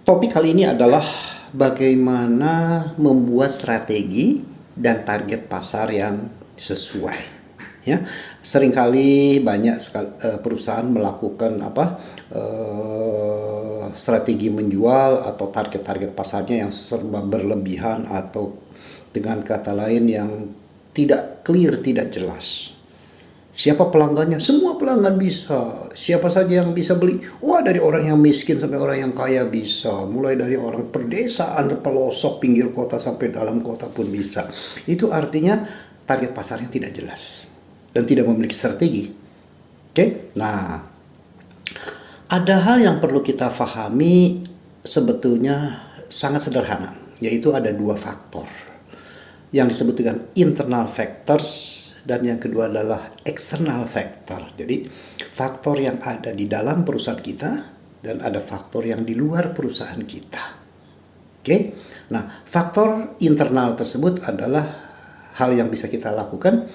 Topik kali ini adalah bagaimana membuat strategi dan target pasar yang sesuai. Ya, seringkali banyak sekali perusahaan melakukan strategi menjual atau target-target pasarnya yang serba berlebihan atau dengan kata lain yang tidak clear, tidak jelas. Siapa pelanggannya? Semua pelanggan bisa. Siapa saja yang bisa beli? Wah, dari orang yang miskin sampai orang yang kaya bisa. Mulai dari orang perdesaan, pelosok, pinggir kota sampai dalam kota pun bisa. Itu artinya target pasarnya tidak jelas dan tidak memiliki strategi. Oke? Nah, ada hal yang perlu kita pahami sebetulnya sangat sederhana, yaitu ada dua faktor yang disebut dengan internal factors dan yang kedua adalah external factor. Jadi faktor yang ada di dalam perusahaan kita dan ada faktor yang di luar perusahaan kita. Oke? Nah, faktor internal tersebut adalah hal yang bisa kita lakukan.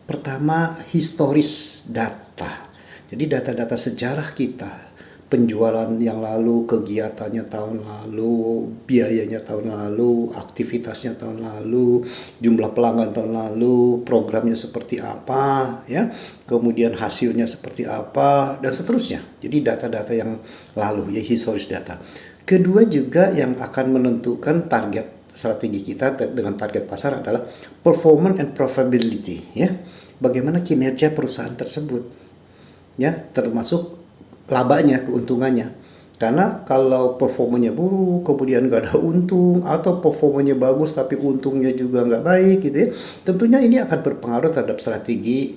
Pertama, historis data. Jadi data-data sejarah kita, penjualan yang lalu, kegiatannya tahun lalu, biayanya tahun lalu, aktivitasnya tahun lalu, jumlah pelanggan tahun lalu, programnya seperti apa, ya, kemudian hasilnya seperti apa, dan seterusnya. Jadi data-data yang lalu, ya, historis data. Kedua juga yang akan menentukan target strategi kita dengan target pasar adalah performance and profitability, ya. Bagaimana kinerja perusahaan tersebut, ya, termasuk labanya, keuntungannya. Karena kalau performanya buruk, kemudian nggak ada untung, atau performanya bagus tapi untungnya juga nggak baik gitu ya, tentunya ini akan berpengaruh terhadap strategi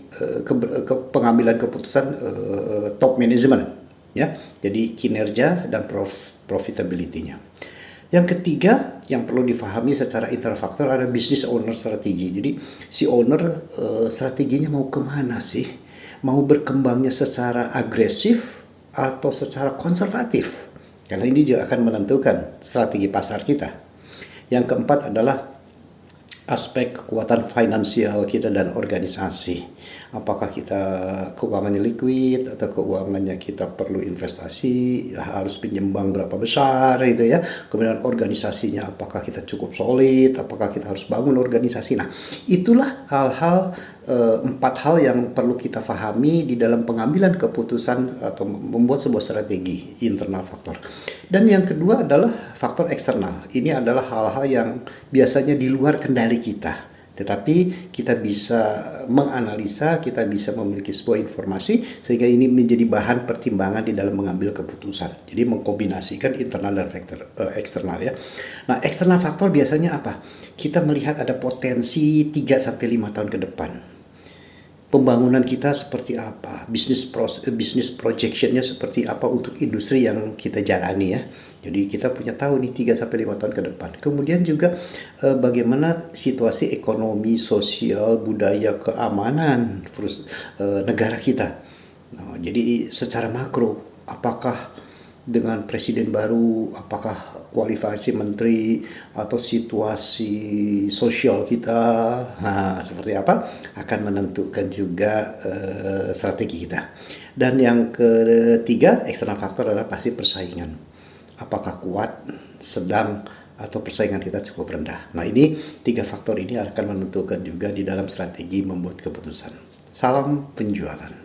pengambilan keputusan top management, ya. Jadi kinerja dan profitability-nya. Yang ketiga yang perlu difahami secara interfaktor ada business owner strategi. Jadi si owner strateginya mau kemana sih? Mau berkembangnya secara agresif atau secara konservatif? Karena ini juga akan menentukan strategi pasar kita. Yang keempat adalah aspek kekuatan finansial kita dan organisasi. Apakah kita keuangannya liquid atau keuangannya kita perlu investasi, harus penyumbang berapa besar gitu ya. Kemudian organisasinya apakah kita cukup solid, apakah kita harus bangun organisasi. Nah, itulah hal-hal 4 hal yang perlu kita pahami di dalam pengambilan keputusan atau membuat sebuah strategi internal faktor. Dan yang kedua adalah faktor eksternal. Ini adalah hal-hal yang biasanya di luar kendali kita. Tetapi kita bisa menganalisa, kita bisa memiliki sebuah informasi sehingga ini menjadi bahan pertimbangan di dalam mengambil keputusan. Jadi mengkombinasikan internal dan faktor eksternal, ya. Nah, eksternal faktor biasanya apa? Kita melihat ada potensi 3-5 tahun ke depan. Pembangunan kita seperti apa, bisnis projectionnya seperti apa untuk industri yang kita jalani, ya. Jadi kita punya tahu nih 3-5 tahun ke depan. Kemudian juga bagaimana situasi ekonomi, sosial, budaya, keamanan negara kita. Nah, jadi secara makro, apakah dengan presiden baru, apakah kualifikasi menteri atau situasi sosial kita, seperti apa, akan menentukan juga strategi kita. Dan yang ketiga, eksternal faktor adalah pasti persaingan. Apakah kuat, sedang, atau persaingan kita cukup rendah. Nah, ini 3 faktor ini akan menentukan juga di dalam strategi membuat keputusan. Salam penjualan.